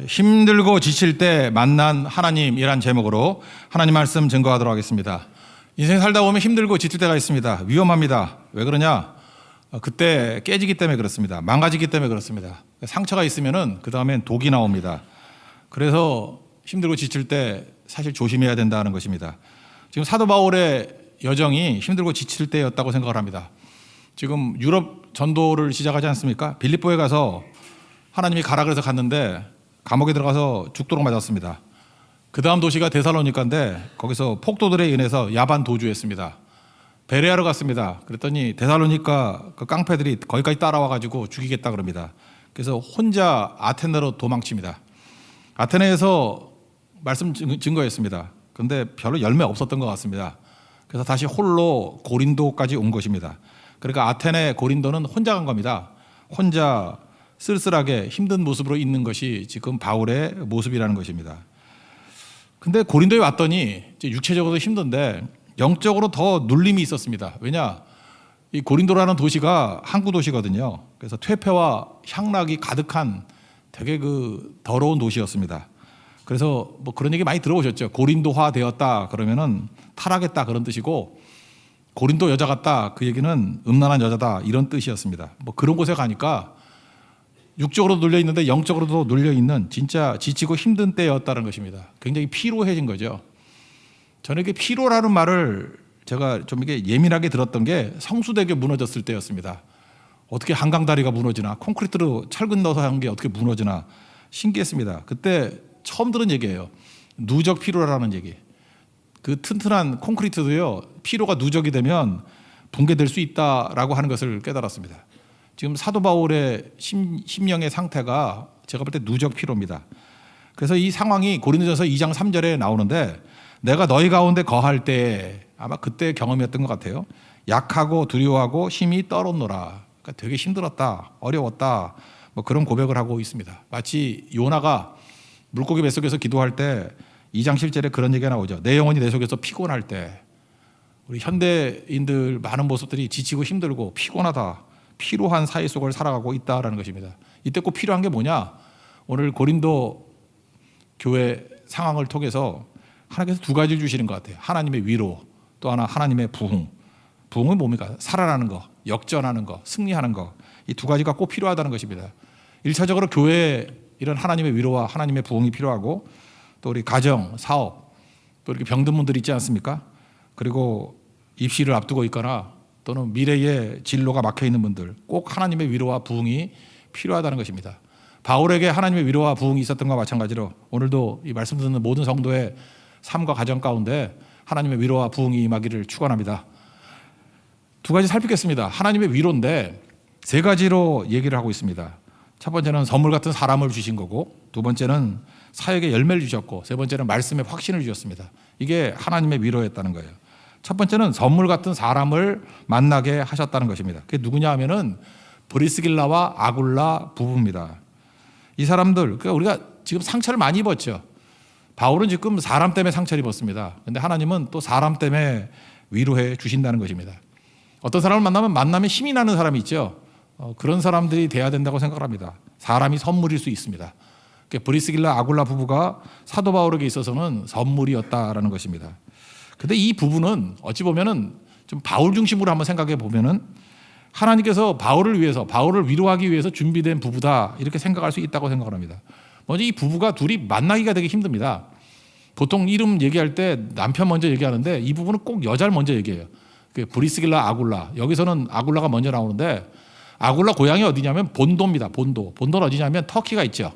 힘들고 지칠 때 만난 하나님이란 제목으로 하나님 말씀 증거하도록 하겠습니다. 인생 살다 보면 힘들고 지칠 때가 있습니다. 위험합니다. 왜 그러냐? 그때 깨지기 때문에 그렇습니다. 망가지기 때문에 그렇습니다. 상처가 있으면은 그 다음엔 독이 나옵니다. 그래서 힘들고 지칠 때 사실 조심해야 된다는 것입니다. 지금 사도 바울의 여정이 힘들고 지칠 때였다고 생각을 합니다. 지금 유럽 전도를 시작하지 않습니까? 빌립보에 가서 하나님이 가라 그래서 갔는데 감옥에 들어가서 죽도록 맞았습니다. 그 다음 도시가 데살로니카인데 거기서 폭도들에 인해서 야반 도주했습니다. 베레아로 갔습니다. 그랬더니 데살로니카 그 깡패들이 거기까지 따라와가지고 죽이겠다 그럽니다. 그래서 혼자 아테네로 도망칩니다. 아테네에서 말씀 증거했습니다. 그런데 별로 열매 없었던 것 같습니다. 그래서 다시 홀로 고린도까지 온 것입니다. 그러니까 아테네 고린도는 혼자 간 겁니다. 혼자 쓸쓸하게 힘든 모습으로 있는 것이 지금 바울의 모습이라는 것입니다. 근데 고린도에 왔더니 이제 육체적으로 힘든데 영적으로 더 눌림이 있었습니다. 왜냐? 이 고린도라는 도시가 항구 도시거든요. 그래서 퇴폐와 향락이 가득한 되게 그 더러운 도시였습니다. 그래서 뭐 그런 얘기 많이 들어보셨죠. 고린도화 되었다 그러면은 타락했다 그런 뜻이고, 고린도 여자 같다 그 얘기는 음란한 여자다 이런 뜻이었습니다. 뭐 그런 곳에 가니까 육적으로도 눌려 있는데 영적으로도 눌려 있는 진짜 지치고 힘든 때였다는 것입니다. 굉장히 피로해진 거죠. 저는 이게 피로라는 말을 제가 좀 이게 예민하게 들었던 게 성수대교 무너졌을 때였습니다. 어떻게 한강다리가 무너지나, 콘크리트로 철근 넣어서 한 게 어떻게 무너지나 신기했습니다. 그때 처음 들은 얘기예요. 누적 피로라는 얘기. 그 튼튼한 콘크리트도요, 피로가 누적이 되면 붕괴될 수 있다라고 하는 것을 깨달았습니다. 지금 사도 바울의 심령의 상태가 제가 볼 때 누적 피로입니다. 그래서 이 상황이 고린도전서 2장 3절에 나오는데, 내가 너희 가운데 거할 때, 아마 그때 경험이었던 것 같아요. 약하고 두려워하고 힘이 떨었노라. 그러니까 되게 힘들었다, 어려웠다, 뭐 그런 고백을 하고 있습니다. 마치 요나가 물고기 뱃속에서 기도할 때 2장 7절에 그런 얘기가 나오죠. 내 영혼이 내 속에서 피곤할 때. 우리 현대인들 많은 모습들이 지치고 힘들고 피곤하다, 피로한 사회 속을 살아가고 있다라는 것입니다. 이때 꼭 필요한 게 뭐냐? 오늘 고린도 교회 상황을 통해서 하나님께서 두 가지를 주시는 것 같아요. 하나님의 위로, 또 하나 하나님의 부흥. 부흥은 뭡니까? 살아나는 거, 역전하는 거, 승리하는 거. 이 두 가지가 꼭 필요하다는 것입니다. 1차적으로 교회에 이런 하나님의 위로와 하나님의 부흥이 필요하고, 또 우리 가정, 사업, 또 이렇게 병든 분들 있지 않습니까? 그리고 입시를 앞두고 있거나 또는 미래의 진로가 막혀 있는 분들, 꼭 하나님의 위로와 부흥이 필요하다는 것입니다. 바울에게 하나님의 위로와 부흥이 있었던 것과 마찬가지로 오늘도 이 말씀 듣는 모든 성도의 삶과 가정 가운데 하나님의 위로와 부흥이 임하기를 축원합니다. 두 가지 살피겠습니다. 하나님의 위로인데 세 가지로 얘기를 하고 있습니다. 첫 번째는 선물 같은 사람을 주신 거고, 두 번째는 사역에 열매를 주셨고, 세 번째는 말씀에 확신을 주셨습니다. 이게 하나님의 위로였다는 거예요. 첫 번째는 선물 같은 사람을 만나게 하셨다는 것입니다. 그게 누구냐 하면은 브리스길라와 아굴라 부부입니다. 이 사람들, 그러니까 우리가 지금 상처를 많이 입었죠. 바울은 지금 사람 때문에 상처를 입었습니다. 그런데 하나님은 또 사람 때문에 위로해 주신다는 것입니다. 어떤 사람을 만나면 힘이 나는 사람이 있죠. 그런 사람들이 돼야 된다고 생각합니다. 사람이 선물일 수 있습니다. 브리스길라 아굴라 부부가 사도 바울에게 있어서는 선물이었다라는 것입니다. 근데 이 부부는 어찌 보면은 좀 바울 중심으로 한번 생각해 보면은 하나님께서 바울을 위해서, 바울을 위로하기 위해서 준비된 부부다, 이렇게 생각할 수 있다고 생각합니다. 먼저 이 부부가 둘이 만나기가 되게 힘듭니다. 보통 이름 얘기할 때 남편 먼저 얘기하는데 이 부부는 꼭 여자를 먼저 얘기해요. 브리스길라 아굴라, 여기서는 아굴라가 먼저 나오는데, 아굴라 고향이 어디냐면 본도입니다. 본도는 어디냐면 터키가 있죠.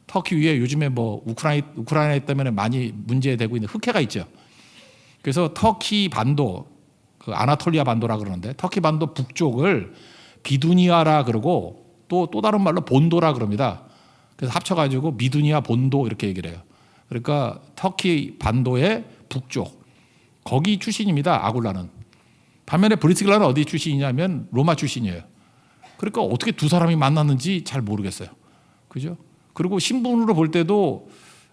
터키 위에 요즘에 뭐 우크라이나 때문에 많이 문제되고 있는 흑해가 있죠. 그래서 터키 반도, 그 아나톨리아 반도라 그러는데, 터키 반도 북쪽을 비두니아라 그러고 또 다른 말로 본도라 그럽니다. 그래서 합쳐가지고 미두니아 본도 이렇게 얘기를 해요. 그러니까 터키 반도의 북쪽, 거기 출신입니다. 아굴라는. 반면에 브리스길라는 어디 출신이냐면 로마 출신이에요. 그러니까 어떻게 두 사람이 만났는지 잘 모르겠어요. 그죠? 그리고 신분으로 볼 때도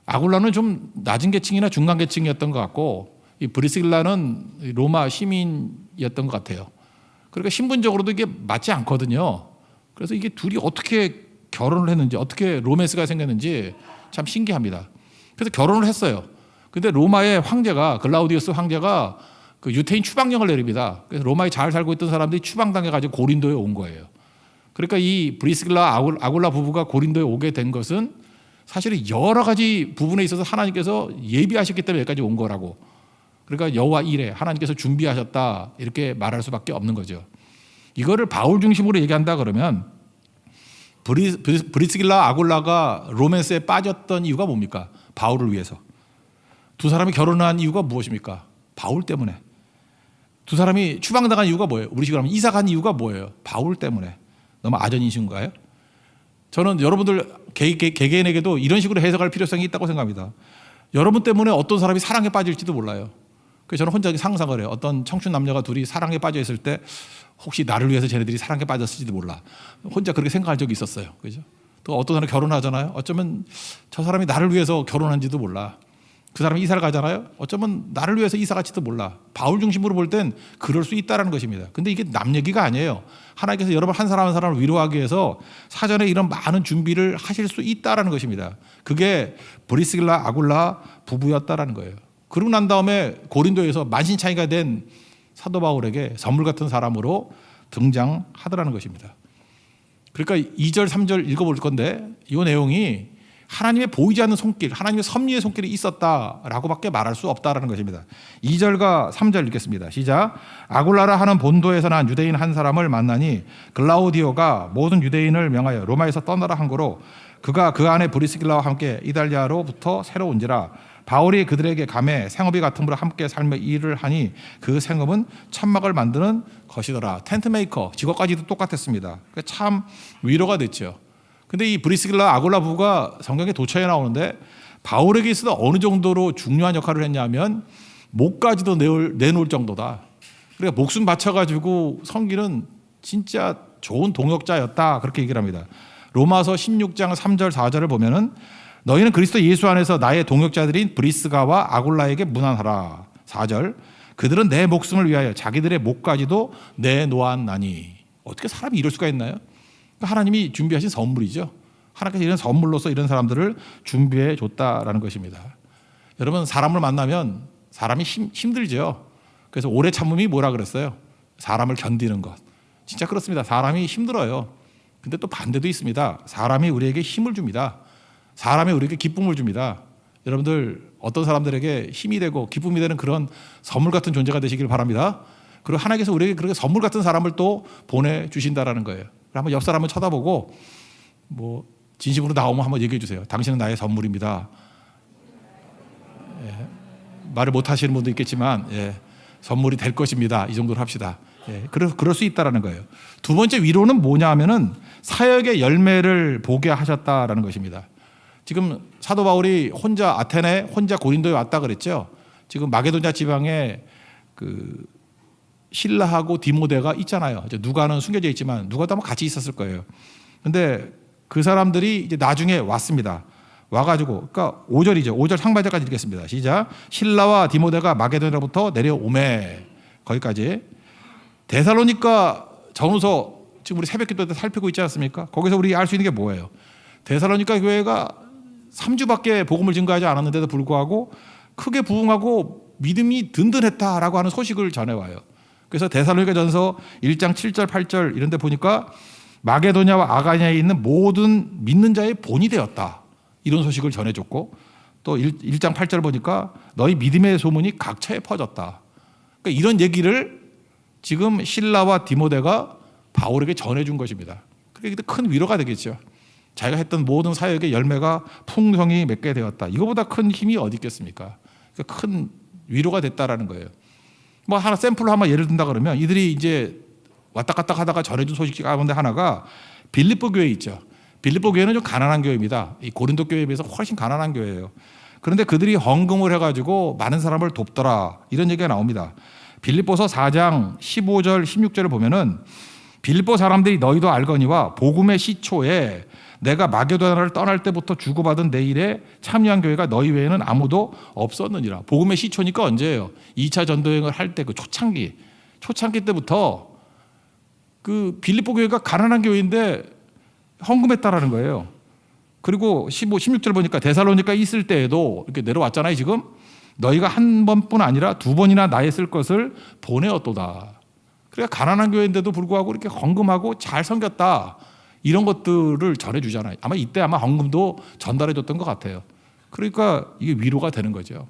아굴라는 좀 낮은 계층이나 중간 계층이었던 것 같고, 이 브리스길라는 로마 시민이었던 것 같아요. 그러니까 신분적으로도 이게 맞지 않거든요. 그래서 이게 둘이 어떻게 결혼을 했는지, 어떻게 로맨스가 생겼는지 참 신기합니다. 그래서 결혼을 했어요. 근데 로마의 황제가 글라우디우스 황제가 그 유태인 추방령을 내립니다. 그래서 로마에 잘 살고 있던 사람들이 추방당해가지고 고린도에 온 거예요. 그러니까 이 브리스길라 아굴라 부부가 고린도에 오게 된 것은 사실은 여러 가지 부분에 있어서 하나님께서 예비하셨기 때문에 여기까지 온 거라고. 그러니까 여호와 이레 하나님께서 준비하셨다 이렇게 말할 수밖에 없는 거죠. 이거를 바울 중심으로 얘기한다 그러면 브리스길라 아굴라가 로맨스에 빠졌던 이유가 뭡니까? 바울을 위해서. 두 사람이 결혼한 이유가 무엇입니까? 바울 때문에. 두 사람이 추방당한 이유가 뭐예요? 우리 식으로 하면 이사 간 이유가 뭐예요? 바울 때문에. 너무 아전이신가요? 저는 여러분들 개개인에게도 이런 식으로 해석할 필요성이 있다고 생각합니다. 여러분 때문에 어떤 사람이 사랑에 빠질지도 몰라요. 그래서 저는 혼자 상상을 해요. 어떤 청춘 남녀가 둘이 사랑에 빠져 있을 때 혹시 나를 위해서 쟤네들이 사랑에 빠졌을지도 몰라. 혼자 그렇게 생각할 적이 있었어요. 그죠? 또 어떤 사람이 결혼하잖아요. 어쩌면 저 사람이 나를 위해서 결혼한지도 몰라. 그 사람이 이사를 가잖아요. 어쩌면 나를 위해서 이사 갈지도 몰라. 바울 중심으로 볼 땐 그럴 수 있다는 것입니다. 근데 이게 남 얘기가 아니에요. 하나님께서 여러분 한 사람 한 사람을 위로하기 위해서 사전에 이런 많은 준비를 하실 수 있다는 것입니다. 그게 브리스길라 아굴라 부부였다라는 거예요. 그러고 난 다음에 고린도에서 만신창이가 된 사도 바울에게 선물 같은 사람으로 등장하더라는 것입니다. 그러니까 2절 3절 읽어볼 건데 이 내용이 하나님의 보이지 않는 손길, 하나님의 섭리의 손길이 있었다라고밖에 말할 수 없다라는 것입니다. 2절과 3절 읽겠습니다. 시작. 아굴라라 하는 본도에서 난 유대인 한 사람을 만나니 글라우디오가 모든 유대인을 명하여 로마에서 떠나라 한 거로 그가 그 안에 브리스길라와 함께 이달리아로부터 새로 온지라. 바울이 그들에게 감해 생업이 같음으로 함께 살며 일을 하니 그 생업은 천막을 만드는 것이더라. 텐트 메이커 직업까지도 똑같았습니다. 참 위로가 됐죠. 근데 이 브리스길라 아굴라 부부가 성경에 도처에 나오는데 바울에게 있어서 어느 정도로 중요한 역할을 했냐면 목까지도 내놓을 정도다. 그러니까 목숨 바쳐가지고 섬기는 진짜 좋은 동역자였다. 그렇게 얘기를 합니다. 로마서 16장 3절 4절을 보면은 너희는 그리스도 예수 안에서 나의 동역자들인 브리스가와 아굴라에게 문안하라. 4절 그들은 내 목숨을 위하여 자기들의 목까지도 내놓았나니. 어떻게 사람이 이럴 수가 있나요? 하나님이 준비하신 선물이죠. 하나님께서 이런 선물로서 이런 사람들을 준비해 줬다라는 것입니다. 여러분 사람을 만나면 사람이 힘들죠. 그래서 오래 참음이 뭐라 그랬어요? 사람을 견디는 것. 진짜 그렇습니다. 사람이 힘들어요. 근데 또 반대도 있습니다. 사람이 우리에게 힘을 줍니다. 사람이 우리에게 기쁨을 줍니다. 여러분들 어떤 사람들에게 힘이 되고 기쁨이 되는 그런 선물 같은 존재가 되시길 바랍니다. 그리고 하나님께서 우리에게 그렇게 선물 같은 사람을 또 보내주신다라는 거예요. 한번 옆 사람을 쳐다보고 뭐 진심으로 나오면 한번 얘기해 주세요. 당신은 나의 선물입니다. 예, 말을 못 하시는 분도 있겠지만 선물이 될 것입니다. 이 정도로 합시다. 그럴 수 있다라는 거예요. 두 번째 위로는 뭐냐 하면은 사역의 열매를 보게 하셨다라는 것입니다. 지금 사도 바울이 혼자 아테네, 혼자 고린도에 왔다 그랬죠. 지금 마게도냐 지방에 그 실라하고 디모데가 있잖아요. 이제 누가는 숨겨져 있지만 누가도 아마 같이 있었을 거예요. 근데 그 사람들이 이제 나중에 왔습니다. 와가지고, 그러니까 5절이죠. 5절 상반절까지 읽겠습니다. 시작. 실라와 디모데가 마게도냐로부터 내려오매. 거기까지. 데살로니가 전후서 지금 우리 새벽기도 때 살피고 있지 않습니까? 거기서 우리 알 수 있는 게 뭐예요? 데살로니가 교회가 3주밖에 복음을 증거하지 않았는데도 불구하고 크게 부흥하고 믿음이 든든했다라고 하는 소식을 전해와요. 그래서 데살로니가전서 1장 7절 8절 이런 데 보니까 마게도냐와 아가냐에 있는 모든 믿는 자의 본이 되었다. 이런 소식을 전해줬고 또 1장 8절 보니까 너희 믿음의 소문이 각처에 퍼졌다. 그러니까 이런 얘기를 지금 실라와 디모데가 바울에게 전해준 것입니다. 그게 큰 위로가 되겠죠. 자기가 했던 모든 사역의 열매가 풍성히 맺게 되었다. 이거보다 큰 힘이 어디 있겠습니까? 그러니까 큰 위로가 됐다라는 거예요. 뭐 하나 샘플로 한번 예를 든다 그러면 이들이 이제 왔다 갔다 하다가 전해준 소식 가운데 하나가 빌립보 교회 있죠. 빌립보 교회는 좀 가난한 교회입니다. 이 고린도 교회에 비해서 훨씬 가난한 교회예요. 그런데 그들이 헌금을 해가지고 많은 사람을 돕더라. 이런 얘기가 나옵니다. 빌립보서 4장 15절 16절을 보면은 빌립보 사람들이 너희도 알거니와 복음의 시초에 내가 마게도냐를 떠날 때부터 주고받은 내 일에 참여한 교회가 너희 외에는 아무도 없었느니라. 복음의 시초니까 언제예요? 2차 전도여행을 할 때 그 초창기 때부터 그 빌립보 교회가 가난한 교회인데 헌금했다라는 거예요. 그리고 15, 16절 보니까 데살로니가 있을 때에도 이렇게 내려왔잖아요. 지금 너희가 한 번뿐 아니라 두 번이나 나에 쓸 것을 보내었도다. 그러니까 가난한 교회인데도 불구하고 이렇게 헌금하고 잘 섬겼다. 이런 것들을 전해주잖아요. 아마 이때 아마 헌금도 전달해줬던 것 같아요. 그러니까 이게 위로가 되는 거죠.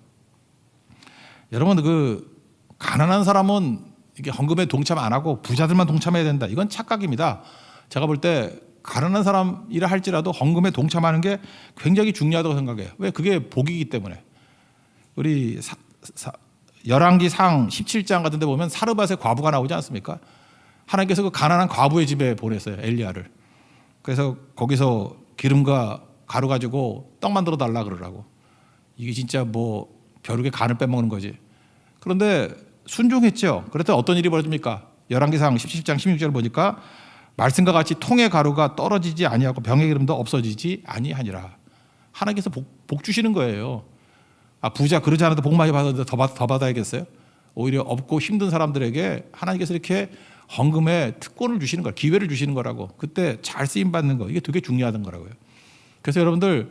여러분 그 가난한 사람은 이게 헌금에 동참 안 하고 부자들만 동참해야 된다. 이건 착각입니다. 제가 볼 때 가난한 사람이라 할지라도 헌금에 동참하는 게 굉장히 중요하다고 생각해요. 왜? 그게 복이기 때문에. 우리 열왕기상 17장 같은 데 보면 사르밧의 과부가 나오지 않습니까? 하나님께서 그 가난한 과부의 집에 보냈어요. 엘리야를. 그래서 거기서 기름과 가루 가지고 떡 만들어 달라 그러라고. 이게 진짜 뭐 벼룩의 간을 빼먹는 거지. 그런데 순종했죠. 그랬더니 어떤 일이 벌어집니까? 열왕기상 17장 16절 보니까 말씀과 같이 통의 가루가 떨어지지 아니하고 병의 기름도 없어지지 아니하니라. 하나님께서 복 주시는 거예요. 아, 부자 그러지 않아도 복 많이 받았는데 더 받아야겠어요? 오히려 없고 힘든 사람들에게 하나님께서 이렇게 헌금에 특권을 주시는 거예요. 기회를 주시는 거라고. 그때 잘 쓰임 받는 거. 이게 되게 중요하던 거라고요. 그래서 여러분들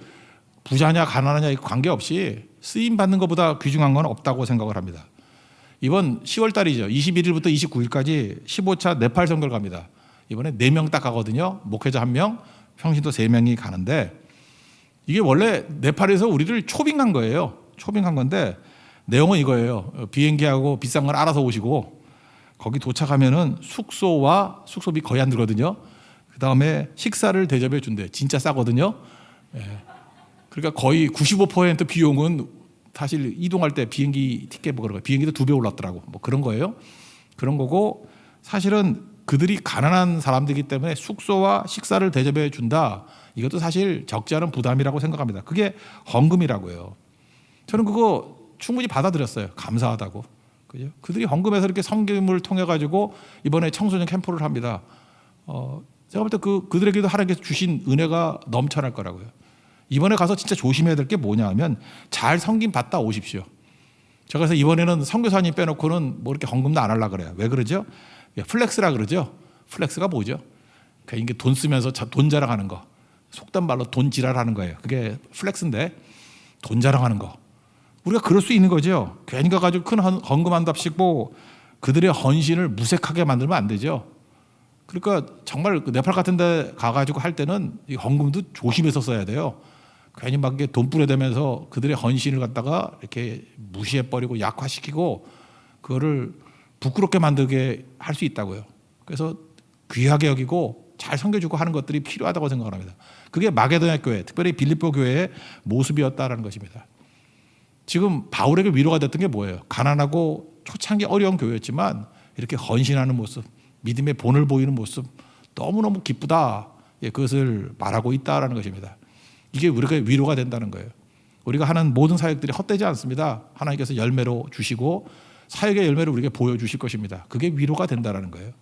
부자냐 가난하냐 관계없이 쓰임 받는 것보다 귀중한 건 없다고 생각을 합니다. 이번 10월 달이죠. 21일부터 29일까지 15차 네팔 선교를 갑니다. 이번에 4명 딱 가거든요. 목회자 1명, 평신도 3명이 가는데 이게 원래 네팔에서 우리를 초빙한 거예요. 초빙한 건데 내용은 이거예요. 비행기하고 비싼 건 알아서 오시고 거기 도착하면은 숙소와 숙소비 거의 안 들거든요. 그 다음에 식사를 대접해 준대. 진짜 싸거든요. 예. 그러니까 거의 95% 비용은 사실 이동할 때 비행기 티켓 뭐 그런 거 비행기도 2배 올랐더라고. 뭐 그런 거예요. 그런 거고 사실은 그들이 가난한 사람들이기 때문에 숙소와 식사를 대접해 준다. 이것도 사실 적지 않은 부담이라고 생각합니다. 그게 헌금이라고요. 저는 그거 충분히 받아들였어요. 감사하다고. 그죠? 그들이 헌금해서 이렇게 섬김을 통해 가지고 이번에 청소년 캠프를 합니다. 제가 볼 때 그들에게도 하나님께서 주신 은혜가 넘쳐날 거라고요. 이번에 가서 진짜 조심해야 될 게 뭐냐 하면 잘 섬김 받다 오십시오. 제가 그래서 이번에는 선교사님 빼놓고는 뭐 이렇게 헌금도 안 하려고 그래요. 왜 그러죠? 플렉스라 그러죠. 플렉스가 뭐죠? 그러니까 이게 돈 쓰면서 돈 자랑하는 거. 속단 말로 돈 지랄하는 거예요. 그게 플렉스인데 돈 자랑하는 거. 우리가 그럴 수 있는 거죠. 괜히 가가지고 큰 헌금한답시고 그들의 헌신을 무색하게 만들면 안 되죠. 그러니까 정말 네팔 같은 데 가가지고 할 때는 이 헌금도 조심해서 써야 돼요. 괜히 막 돈 뿌려대면서 그들의 헌신을 갖다가 이렇게 무시해버리고 약화시키고 그거를 부끄럽게 만들게 할 수 있다고요. 그래서 귀하게 여기고 잘 섬겨주고 하는 것들이 필요하다고 생각합니다. 그게 마게도냐 교회, 특별히 빌립보 교회의 모습이었다라는 것입니다. 지금 바울에게 위로가 됐던 게 뭐예요? 가난하고 초창기 어려운 교회였지만 이렇게 헌신하는 모습, 믿음의 본을 보이는 모습 너무너무 기쁘다. 그것을 말하고 있다라는 것입니다. 이게 우리가 위로가 된다는 거예요. 우리가 하는 모든 사역들이 헛되지 않습니다. 하나님께서 열매로 주시고 사역의 열매를 우리에게 보여주실 것입니다. 그게 위로가 된다는 거예요.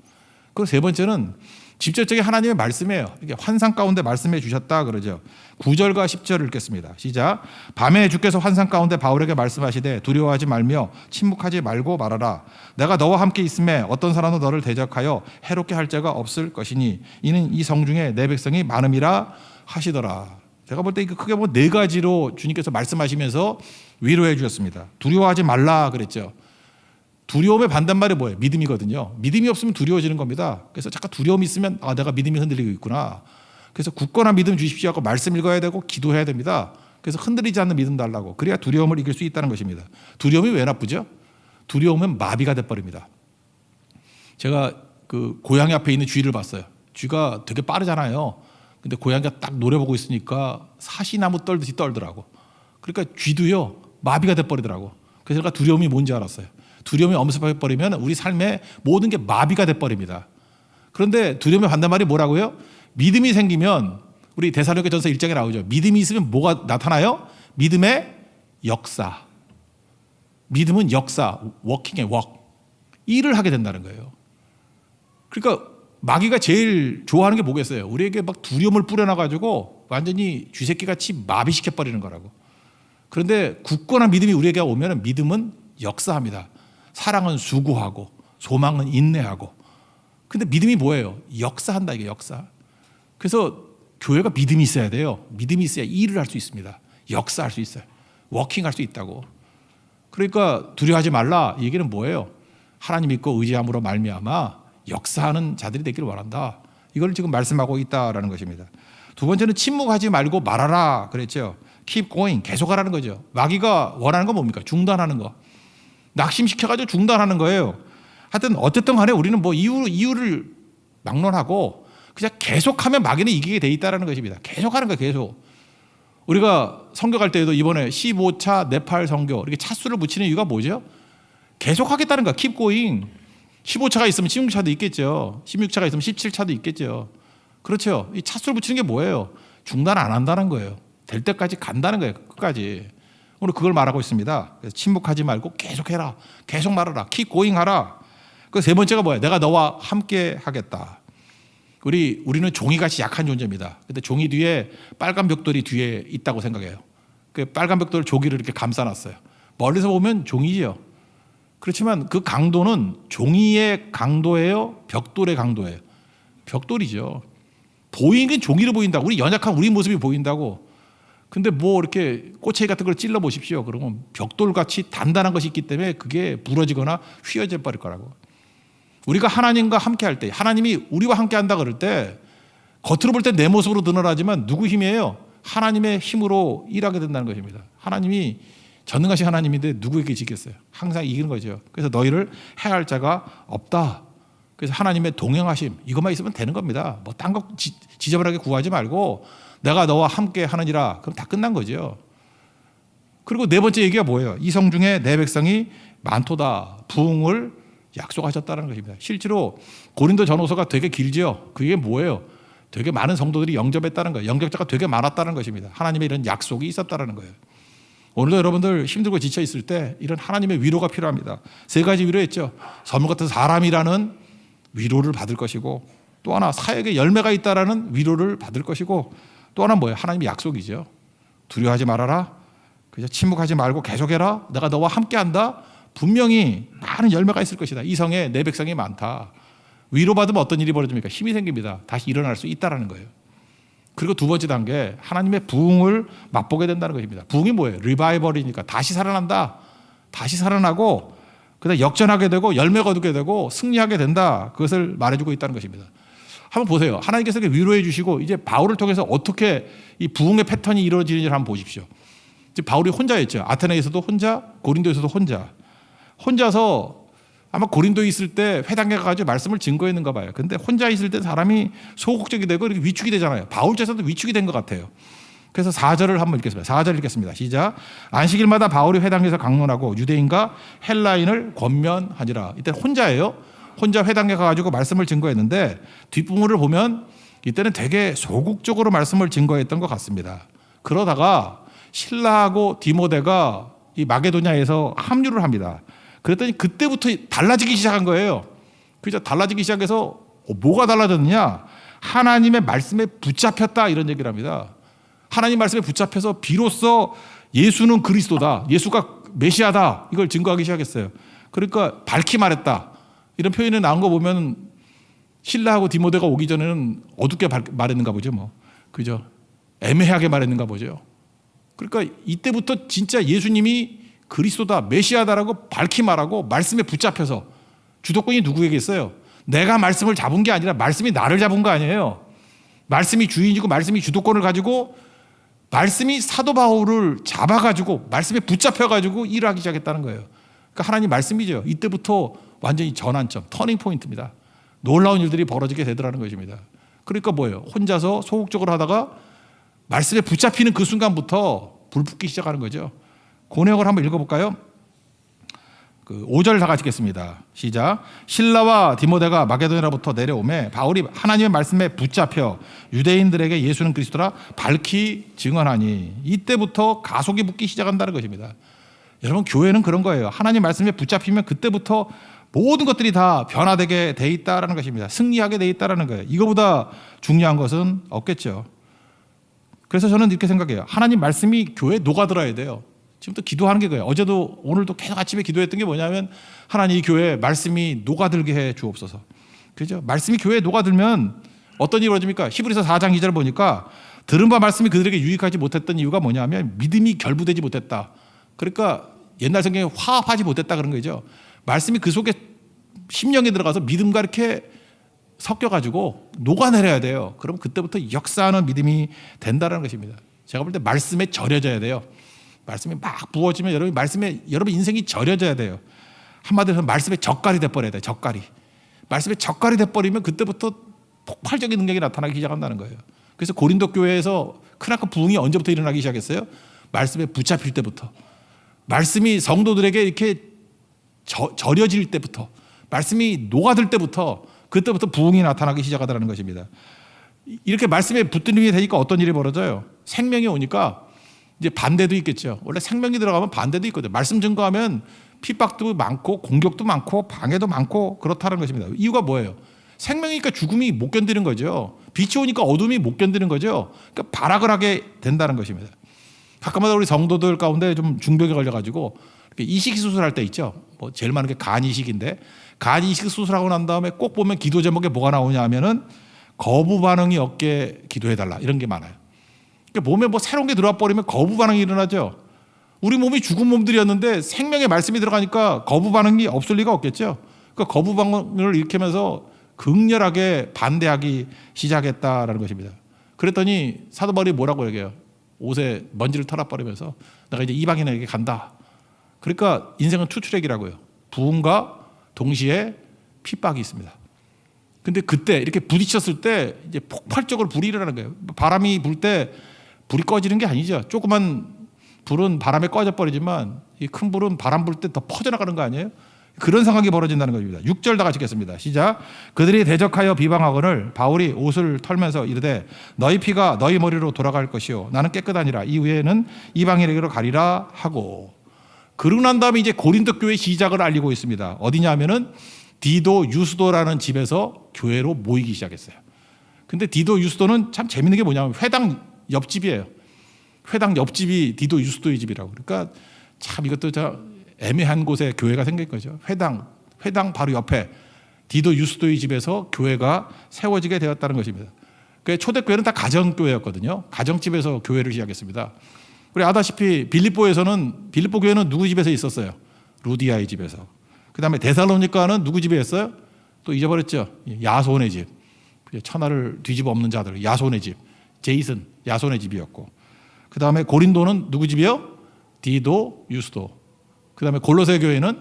그리고 세 번째는 직접적인 하나님의 말씀이에요. 이게 환상 가운데 말씀해 주셨다 그러죠. 9절과 10절을 읽겠습니다. 시작. 밤에 주께서 환상 가운데 바울에게 말씀하시되 두려워하지 말며 침묵하지 말고 말하라. 내가 너와 함께 있음에 어떤 사람도 너를 대적하여 해롭게 할 자가 없을 것이니 이는 이 성중에 내 백성이 많음이라 하시더라. 제가 볼 때 이거 크게 보면 4가지로 주님께서 말씀하시면서 위로해 주셨습니다. 두려워하지 말라 그랬죠. 두려움의 반대말이 뭐예요? 믿음이거든요. 믿음이 없으면 두려워지는 겁니다. 그래서 잠깐 두려움이 있으면 내가 믿음이 흔들리고 있구나. 그래서 굳건한 믿음 주십시오 하고 말씀 읽어야 되고 기도해야 됩니다. 그래서 흔들리지 않는 믿음 달라고. 그래야 두려움을 이길 수 있다는 것입니다. 두려움이 왜 나쁘죠? 두려움은 마비가 돼버립니다. 제가 그 고양이 앞에 있는 쥐를 봤어요. 쥐가 되게 빠르잖아요. 근데 고양이가 딱 노려보고 있으니까 사시나무 떨듯이 떨더라고. 그러니까 쥐도요 마비가 돼버리더라고. 그래서 제가 두려움이 뭔지 알았어요. 두려움이 엄습해버리면 우리 삶에 모든 게 마비가 돼버립니다. 그런데 두려움의 반대말이 뭐라고요? 믿음이 생기면 우리 데살로니가전서 1장에 나오죠. 믿음이 있으면 뭐가 나타나요? 믿음의 역사. 믿음은 역사, 워킹의 워크. 일을 하게 된다는 거예요. 그러니까 마귀가 제일 좋아하는 게 뭐겠어요? 우리에게 막 두려움을 뿌려놔가지고 완전히 쥐새끼같이 마비시켜버리는 거라고. 그런데 굳건한 믿음이 우리에게 오면 믿음은 역사합니다. 사랑은 수고하고 소망은 인내하고. 근데 믿음이 뭐예요? 역사한다 이게 역사. 그래서 교회가 믿음이 있어야 돼요. 믿음이 있어야 일을 할 수 있습니다. 역사할 수 있어요. 워킹할 수 있다고. 그러니까 두려워하지 말라. 이 얘기는 뭐예요? 하나님 믿고 의지함으로 말미암아 역사하는 자들이 되기를 원한다. 이걸 지금 말씀하고 있다라는 것입니다. 두 번째는 침묵하지 말고 말하라 그랬죠. Keep going, 계속하라는 거죠. 마귀가 원하는 건 뭡니까? 중단하는 거. 낙심시켜가지고 중단하는 거예요. 하여튼 어쨌든 간에 우리는 뭐 이유를 막론하고 그냥 계속하면 마귀는 이기게 돼 있다는 것입니다. 계속하는 거예요. 계속. 우리가 선교갈 때에도 이번에 15차 네팔 선교 이렇게 차수를 붙이는 이유가 뭐죠? 계속하겠다는 거야. Keep going. 15차가 있으면 16차도 있겠죠. 16차가 있으면 17차도 있겠죠. 그렇죠. 이 차수를 붙이는 게 뭐예요? 중단 안 한다는 거예요. 될 때까지 간다는 거예요. 끝까지. 오늘 그걸 말하고 있습니다. 그래서 침묵하지 말고 계속해라. 계속 말하라. Keep going 하라. 그 세 번째가 뭐예요? 내가 너와 함께 하겠다. 우리는 종이같이 약한 존재입니다. 근데 종이 뒤에 빨간 벽돌이 뒤에 있다고 생각해요. 그 빨간 벽돌 조기를 이렇게 감싸놨어요. 멀리서 보면 종이죠. 그렇지만 그 강도는 종이의 강도예요? 벽돌의 강도예요? 벽돌이죠. 보이긴 종이로 보인다고. 우리 연약한 우리 모습이 보인다고. 근데 뭐 이렇게 꼬챙이 같은 걸 찔러 보십시오. 그러면 벽돌같이 단단한 것이 있기 때문에 그게 부러지거나 휘어져 버릴 거라고. 우리가 하나님과 함께 할 때, 하나님이 우리와 함께 한다 그럴 때 겉으로 볼 때 내 모습으로 드러나지만 누구 힘이에요? 하나님의 힘으로 일하게 된다는 것입니다. 하나님이 전능하신 하나님인데 누구에게 지겠어요? 항상 이기는 거죠. 그래서 너희를 해할 자가 없다. 그래서 하나님의 동행하심 이것만 있으면 되는 겁니다. 뭐 딴 거 지저분하게 구하지 말고 내가 너와 함께 하느니라. 그럼 다 끝난 거죠. 그리고 네 번째 얘기가 뭐예요? 이성 중에 내 백성이 많도다. 부흥을 약속하셨다는 것입니다. 실제로 고린도 전후서가 되게 길죠. 그게 뭐예요? 되게 많은 성도들이 영접했다는 거예요. 영접자가 되게 많았다는 것입니다. 하나님의 이런 약속이 있었다는 거예요. 오늘도 여러분들 힘들고 지쳐 있을 때 이런 하나님의 위로가 필요합니다. 세 가지 위로했죠. 선물 같은 사람이라는 위로를 받을 것이고, 또 하나 사역에 열매가 있다라는 위로를 받을 것이고, 또 하나 뭐예요? 하나님의 약속이죠. 두려워하지 말아라. 그죠? 침묵하지 말고 계속해라. 내가 너와 함께한다. 분명히 많은 열매가 있을 것이다. 이성에 내 백성이 많다. 위로받으면 어떤 일이 벌어집니까? 힘이 생깁니다. 다시 일어날 수 있다는 거예요. 그리고 두 번째 단계, 하나님의 부흥을 맛보게 된다는 것입니다. 부흥이 뭐예요? 리바이벌이니까 다시 살아난다. 다시 살아나고 그다음 역전하게 되고 열매 거두게 되고 승리하게 된다. 그것을 말해주고 있다는 것입니다. 한번 보세요. 하나님께서 위로해 주시고 이제 바울을 통해서 어떻게 이 부흥의 패턴이 이루어지는지를 한번 보십시오. 이제 바울이 혼자였죠. 아테네에서도 혼자, 고린도에서도 혼자서 아마 고린도에 있을 때 회당에 가가지고 말씀을 증거했는가 봐요. 근데 혼자 있을 때 사람이 소극적이 되고 이렇게 위축이 되잖아요. 바울께서도 위축이 된 것 같아요. 그래서 4절을 한번 읽겠습니다. 4절 읽겠습니다. 시작. 안식일마다 바울이 회당에서 강론하고 유대인과 헬라인을 권면하니라. 이때 혼자예요. 혼자 회당에 가가지고 말씀을 증거했는데 뒷부분을 보면 이때는 되게 소극적으로 말씀을 증거했던 것 같습니다. 그러다가 실라하고 디모데가 이 마게도냐에서 합류를 합니다. 그랬더니 그때부터 달라지기 시작한 거예요. 그죠? 달라지기 시작해서 뭐가 달라졌느냐? 하나님의 말씀에 붙잡혔다 이런 얘기를 합니다. 하나님 말씀에 붙잡혀서 비로소 예수는 그리스도다. 예수가 메시아다. 이걸 증거하기 시작했어요. 그러니까 밝히 말했다. 이런 표현이 나온 거 보면 실라하고 디모데가 오기 전에는 어둡게 말했는가 보죠. 뭐. 그죠? 애매하게 말했는가 보죠. 그러니까 이때부터 진짜 예수님이 그리스도다, 메시아다라고 밝히 말하고 말씀에 붙잡혀서 주도권이 누구에게 있어요? 내가 말씀을 잡은 게 아니라 말씀이 나를 잡은 거 아니에요. 말씀이 주인이고 말씀이 주도권을 가지고 말씀이 사도 바울을 잡아가지고 말씀에 붙잡혀가지고 일을 하기 시작했다는 거예요. 그러니까 하나님 말씀이죠. 이때부터 완전히 전환점, 터닝 포인트입니다. 놀라운 일들이 벌어지게 되더라는 것입니다. 그러니까 뭐예요? 혼자서 소극적으로 하다가 말씀에 붙잡히는 그 순간부터 불 붙기 시작하는 거죠. 그 내용을 한번 읽어볼까요? 5절 다 같이 읽겠습니다. 시작. 실라와 디모데가 마게도냐로부터 내려오매 바울이 하나님의 말씀에 붙잡혀 유대인들에게 예수는 그리스도라 밝히 증언하니 이때부터 가속이 붙기 시작한다는 것입니다. 여러분 교회는 그런 거예요. 하나님 말씀에 붙잡히면 그때부터 모든 것들이 다 변화되게 돼 있다는 것입니다. 승리하게 돼 있다는 거예요. 이거보다 중요한 것은 없겠죠. 그래서 저는 이렇게 생각해요. 하나님 말씀이 교회에 녹아들어야 돼요. 지금부터 기도하는 게 그거예요. 어제도 오늘도 계속 아침에 기도했던 게 뭐냐면 하나님 이 교회에 말씀이 녹아들게 해 주옵소서. 그죠? 말씀이 교회에 녹아들면 어떤 일이 벌어집니까? 히브리서 4장 2절 보니까 들은 바 말씀이 그들에게 유익하지 못했던 이유가 뭐냐면 믿음이 결부되지 못했다. 그러니까 옛날 성경에 화합하지 못했다 그런 거죠. 말씀이 그 속에 심령에 들어가서 믿음과 이렇게 섞여가지고 녹아내려야 돼요. 그럼 그때부터 역사하는 믿음이 된다는 것입니다. 제가 볼 때 말씀에 절여져야 돼요. 말씀이 막 부어지면 여러분 인생이 절여져야 돼요. 한마디로 해서 말씀에 젓갈이 돼버려야 돼요. 젓갈이. 말씀에 젓갈이 돼버리면 그때부터 폭발적인 능력이 나타나기 시작한다는 거예요. 그래서 고린도 교회에서 크나큰 부흥이 언제부터 일어나기 시작했어요? 말씀에 붙잡힐 때부터. 말씀이 성도들에게 이렇게 절여질 때부터, 말씀이 녹아들 때부터, 그때부터 부흥이 나타나기 시작하다는 것입니다. 이렇게 말씀에 붙들림이 되니까 어떤 일이 벌어져요? 생명이 오니까 이제 반대도 있겠죠. 원래 생명이 들어가면 반대도 있거든요. 말씀 증거하면 핍박도 많고 공격도 많고 방해도 많고 그렇다는 것입니다. 이유가 뭐예요? 생명이니까 죽음이 못 견디는 거죠. 빛이 오니까 어둠이 못 견디는 거죠. 그러니까 발악을 하게 된다는 것입니다. 가끔마다 우리 성도들 가운데 좀 중병에 걸려가지고 이식 수술할 때 있죠. 뭐 제일 많은 게 간 이식인데, 간 이식 수술하고 난 다음에 꼭 보면 기도 제목에 뭐가 나오냐 하면은 거부 반응이 없게 기도해달라 이런 게 많아요. 그러니까 몸에 뭐 새로운 게 들어와 버리면 거부 반응이 일어나죠. 우리 몸이 죽은 몸들이었는데 생명의 말씀이 들어가니까 거부 반응이 없을 리가 없겠죠. 그러니까 거부 반응을 일으키면서 극렬하게 반대하기 시작했다라는 것입니다. 그랬더니 사도 바울이 뭐라고 얘기해요? 옷에 먼지를 털어버리면서 내가 이제 이방인에게 간다. 그러니까 인생은 투트랙이라고요. 부흥과 동시에 핍박이 있습니다. 근데 그때 이렇게 부딪혔을 때 이제 폭발적으로 불이 일어나는 거예요. 바람이 불 때 불이 꺼지는 게 아니죠. 조그만 불은 바람에 꺼져 버리지만 이 큰 불은 바람 불 때 더 퍼져나가는 거 아니에요? 그런 상황이 벌어진다는 겁니다. 6절 다 같이 읽겠습니다. 시작. 그들이 대적하여 비방하거늘 바울이 옷을 털면서 이르되 너희 피가 너희 머리로 돌아갈 것이요 나는 깨끗하니라. 이후에는 이방인에게로 가리라 하고. 그러고 난 다음에 이제 고린도 교회 시작을 알리고 있습니다. 어디냐 하면은 디도 유스도라는 집에서 교회로 모이기 시작했어요. 근데 디도 유스도는 참 재밌는 게 뭐냐면 회당 옆집이에요. 회당 옆집이 디도 유스도의 집이라고. 그러니까 참 이것도 애매한 곳에 교회가 생길 거죠. 회당 바로 옆에 디도 유스도의 집에서 교회가 세워지게 되었다는 것입니다. 초대교회는 다 가정교회였거든요. 가정집에서 교회를 시작했습니다. 우리 아다시피 빌립보 교회는 누구 집에서 있었어요? 루디아의 집에서. 그 다음에 데살로니가는 누구 집에 했어요? 또 잊어버렸죠. 야손의 집. 천하를 뒤집어 엎는 자들. 야손의 집. 제이슨, 야손의 집이었고. 그 다음에 고린도는 누구 집이요? 디도, 유스도. 그 다음에 골로새 교회는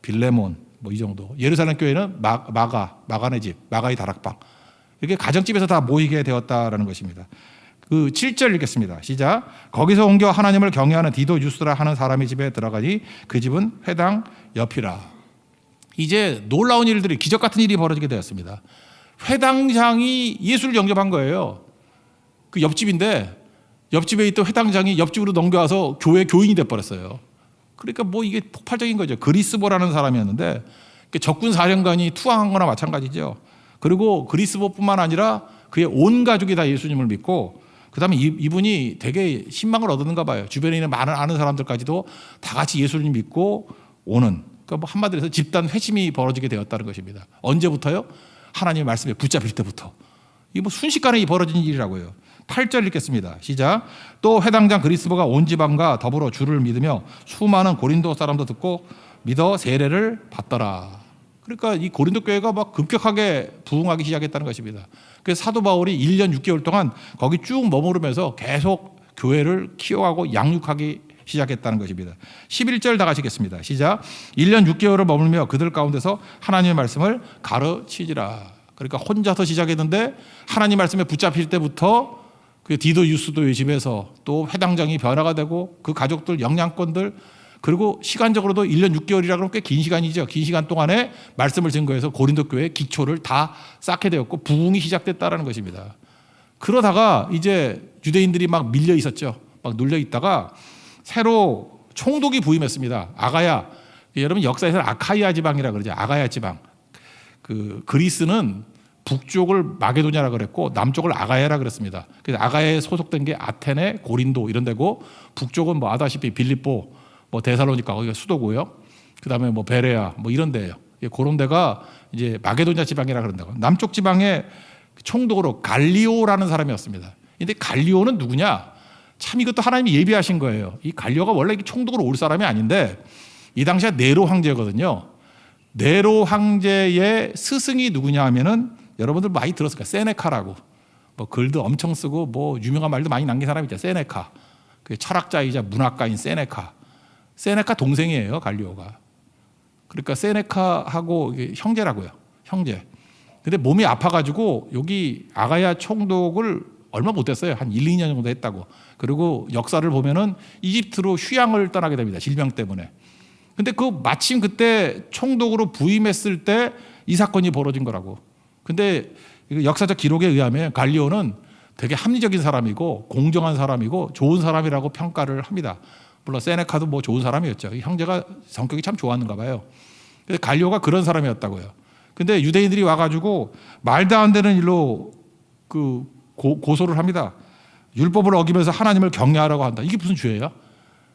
빌레몬. 뭐 이 정도. 예루살렘 교회는 마가의 집. 마가의 다락방. 이렇게 가정집에서 다 모이게 되었다라는 것입니다. 그 7절 읽겠습니다. 시작. 거기서 옮겨 하나님을 경외하는 디도 유스라 하는 사람의 집에 들어가니 그 집은 회당 옆이라. 이제 놀라운 일들이 기적 같은 일이 벌어지게 되었습니다. 회당장이 예수를 영접한 거예요. 그 옆집인데 옆집에 있던 회당장이 옆집으로 넘겨와서 교회 교인이 돼버렸어요. 그러니까 뭐 이게 폭발적인 거죠. 그리스보라는 사람이었는데 적군 사령관이 투항한 거나 마찬가지죠. 그리고 그리스보뿐만 아니라 그의 온 가족이 다 예수님을 믿고 그다음에 이분이 되게 신망을 얻었는가 봐요. 주변에 있는 많은 아는 사람들까지도 다 같이 예수님 믿고 오는. 그러니까 뭐 한마디로 해서 집단 회심이 벌어지게 되었다는 것입니다. 언제부터요? 하나님의 말씀에 붙잡힐 때부터. 이게 뭐 순식간에 벌어진 일이라고요. 8절 읽겠습니다. 시작. 또 회당장 그리스보가 온 지방과 더불어 주를 믿으며 수많은 고린도 사람도 듣고 믿어 세례를 받더라. 그러니까 이 고린도 교회가 막 급격하게 부흥하기 시작했다는 것입니다. 그래서 사도 바울이 1년 6개월 동안 거기 쭉 머무르면서 계속 교회를 키워가고 양육하기 시작했다는 것입니다. 11절 다 같이 읽겠습니다. 시작. 1년 6개월을 머물며 그들 가운데서 하나님의 말씀을 가르치지라. 그러니까 혼자서 시작했는데 하나님 말씀에 붙잡힐 때부터 그 디도 유스도의 집에서 또 회당장이 변화가 되고 그 가족들 영향권들 그리고 시간적으로도 1년 6개월이라 그러면 꽤 긴 시간이죠. 긴 시간 동안에 말씀을 증거해서 고린도 교회의 기초를 다 쌓게 되었고 부흥이 시작됐다라는 것입니다. 그러다가 이제 유대인들이 막 밀려 있었죠. 막 눌려 있다가 새로 총독이 부임했습니다. 아가야. 여러분 역사에서는 아카이아 지방이라 그러죠. 아가야 지방. 그 그리스는 북쪽을 마게도냐라 그랬고 남쪽을 아가야라 그랬습니다. 그래서 아가야에 소속된 게 아테네, 고린도 이런 데고 북쪽은 뭐 아다시피 빌립보, 뭐 데살로니가 거기가 수도고요. 그다음에 뭐 베레아 뭐 이런 데예요. 그런 데가 이제 마게도냐 지방이라 그런다고. 남쪽 지방에 총독으로 갈리오라는 사람이었습니다. 근데 갈리오는 누구냐? 참 이것도 하나님이 예비하신 거예요. 이 갈리오가 원래 총독으로 올 사람이 아닌데 이 당시에 네로 황제거든요. 네로 황제의 스승이 누구냐 하면은 여러분들 많이 들었을 거예요. 세네카라고. 뭐 글도 엄청 쓰고 뭐 유명한 말도 많이 남긴 사람이 있죠. 세네카. 그 철학자이자 문학가인 세네카. 세네카 동생이에요, 갈리오가. 그러니까 세네카하고 형제라고요. 형제. 근데 몸이 아파가지고 여기 아가야 총독을 얼마 못 했어요. 한 1, 2년 정도 했다고. 그리고 역사를 보면은 이집트로 휴양을 떠나게 됩니다. 질병 때문에. 근데 마침 그때 총독으로 부임했을 때 이 사건이 벌어진 거라고. 근데 역사적 기록에 의하면 갈리오는 되게 합리적인 사람이고 공정한 사람이고 좋은 사람이라고 평가를 합니다. 물론 세네카도 뭐 좋은 사람이었죠. 이 형제가 성격이 참 좋았는가 봐요. 근데 갈리오가 그런 사람이었다고요. 근데 유대인들이 와가지고 말도 안 되는 일로 고소를 합니다. 율법을 어기면서 하나님을 경외하라고 한다. 이게 무슨 죄야?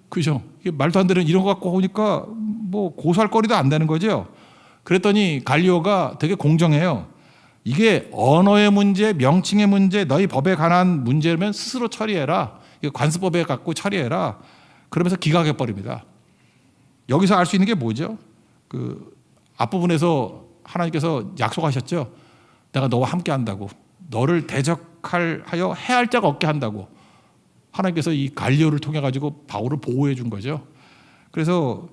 그죠? 이게 말도 안 되는 이런 거 갖고 오니까 뭐 고소할 거리도 안 되는 거죠. 그랬더니 갈리오가 되게 공정해요. 이게 언어의 문제, 명칭의 문제, 너희 법에 관한 문제면 스스로 처리해라. 이거 관습법에 갖고 처리해라. 그러면서 기각해 버립니다. 여기서 알 수 있는 게 뭐죠? 앞부분에서 하나님께서 약속하셨죠. 내가 너와 함께 한다고. 너를 대적하여 해할 자가 없게 한다고. 하나님께서 이 갈리오를 통해 가지고 바울을 보호해 준 거죠. 그래서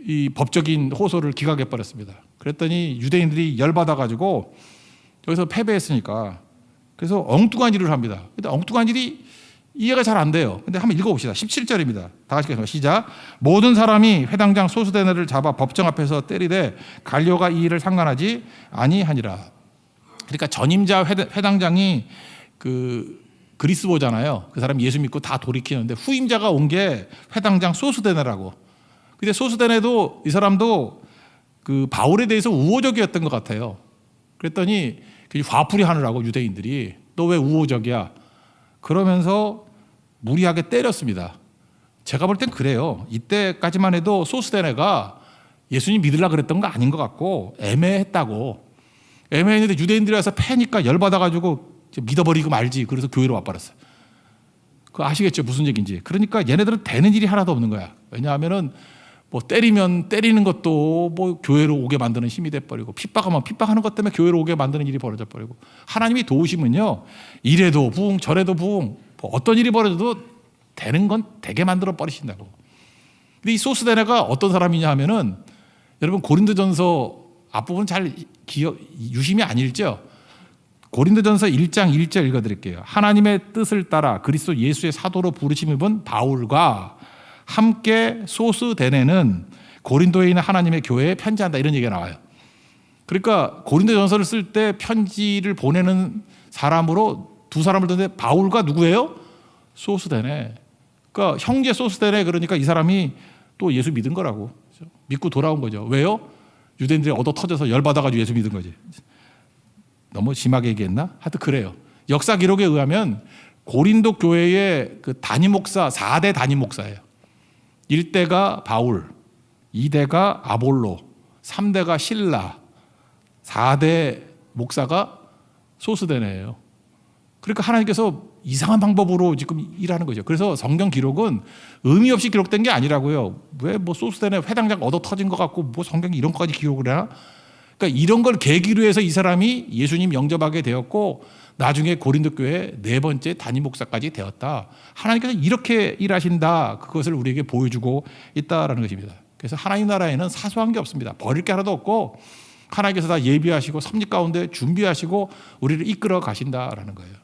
이 법적인 호소를 기각해 버렸습니다. 그랬더니 유대인들이 열받아 가지고 여기서 패배했으니까 그래서 엉뚱한 일을 합니다. 근데 엉뚱한 일이 이해가 잘 안 돼요. 근데 한번 읽어봅시다. 17절입니다. 다 같이 읽겠습니다. 시작. 모든 사람이 회당장 소스데네를 잡아 법정 앞에서 때리되 갈리오가 이 일을 상관하지 아니하니라. 그러니까 전임자 회당장이 그리스도잖아요. 그 사람 예수 믿고 다 돌이키는데 후임자가 온 게 회당장 소스데네라고. 근데 소스데네도 이 사람도 바울에 대해서 우호적이었던 것 같아요. 그랬더니 화풀이 하느라고 유대인들이 너 왜 우호적이야? 그러면서 무리하게 때렸습니다. 제가 볼 땐 그래요. 이때까지만 해도 소스데네가 예수님 믿으려고 그랬던 거 아닌 것 같고 애매했다고. 애매했는데 유대인들이 와서 패니까 열받아가지고 믿어버리고 말지. 그래서 교회로 와버렸어요. 아시겠죠? 무슨 얘기인지. 그러니까 얘네들은 되는 일이 하나도 없는 거야. 왜냐하면은 뭐 때리면 때리는 것도 뭐 교회로 오게 만드는 힘이 돼버리고 핍박하면 핍박하는 것 때문에 교회로 오게 만드는 일이 벌어져 버리고 하나님이 도우시면요 이래도 부흥 저래도 부흥 뭐 어떤 일이 벌어져도 되는 건 되게 만들어 버리신다고. 근데 이 소스데네가 어떤 사람이냐 하면은 여러분 고린도전서 앞부분 잘 유심히 안 읽죠? 고린도전서 1장 1절 읽어드릴게요. 하나님의 뜻을 따라 그리스도 예수의 사도로 부르심 입은 바울과 함께 소스데네는 고린도에 있는 하나님의 교회에 편지한다 이런 얘기가 나와요. 그러니까 고린도전서를 쓸 때 편지를 보내는 사람으로 두 사람을 듣는데 바울과 누구예요? 소스데네. 그러니까 형제 소스데네. 그러니까 이 사람이 또 예수 믿은 거라고. 그렇죠? 믿고 돌아온 거죠. 왜요? 유대인들이 얻어 터져서 열받아가지고 예수 믿은 거지. 너무 심하게 얘기했나? 하여튼 그래요. 역사 기록에 의하면 고린도 교회의 단임 목사 4대 단임 목사예요. 1대가 바울, 2대가 아볼로, 3대가 실라, 4대 목사가 소스데네예요. 그러니까 하나님께서 이상한 방법으로 지금 일하는 거죠. 그래서 성경 기록은 의미 없이 기록된 게 아니라고요. 왜 뭐 소스데네 회당장 얻어 터진 것 같고 뭐 성경이 이런 것까지 기록을 해나? 그러니까 이런 걸 계기로 해서 이 사람이 예수님 영접하게 되었고 나중에 고린도 교회 4번째 단임 목사까지 되었다. 하나님께서 이렇게 일하신다. 그것을 우리에게 보여주고 있다라는 것입니다. 그래서 하나님 나라에는 사소한 게 없습니다. 버릴 게 하나도 없고 하나님께서 다 예비하시고 섭리 가운데 준비하시고 우리를 이끌어 가신다라는 거예요.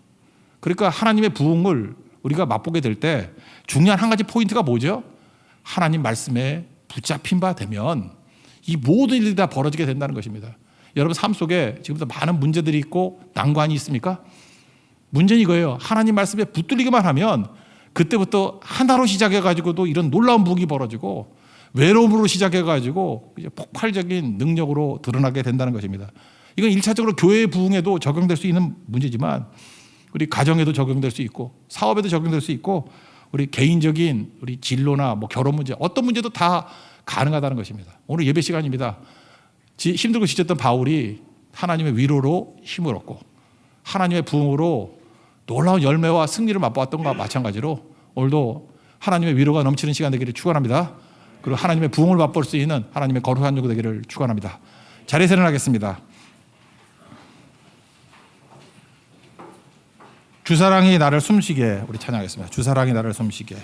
그러니까 하나님의 부흥을 우리가 맛보게 될 때 중요한 한 가지 포인트가 뭐죠? 하나님 말씀에 붙잡힌 바 되면 이 모든 일들이 다 벌어지게 된다는 것입니다. 여러분 삶 속에 지금도 많은 문제들이 있고 난관이 있습니까? 문제는 이거예요. 하나님 말씀에 붙들리기만 하면 그때부터 하나로 시작해가지고도 이런 놀라운 부흥이 벌어지고 외로움으로 시작해가지고 폭발적인 능력으로 드러나게 된다는 것입니다. 이건 1차적으로 교회의 부흥에도 적용될 수 있는 문제지만 우리 가정에도 적용될 수 있고 사업에도 적용될 수 있고 우리 개인적인 우리 진로나 뭐 결혼 문제 어떤 문제도 다 가능하다는 것입니다. 오늘 예배 시간입니다. 힘들고 지쳤던 바울이 하나님의 위로로 힘을 얻고 하나님의 부흥으로 놀라운 열매와 승리를 맛보았던 것과 마찬가지로 오늘도 하나님의 위로가 넘치는 시간 되기를 축원합니다. 그리고 하나님의 부흥을 맛볼 수 있는 하나님의 거룩한 종 되기를 축원합니다. 자리에서 일어나겠습니다. 주사랑이 나를 숨쉬게 우리 찬양하겠습니다. 주사랑이 나를 숨쉬게.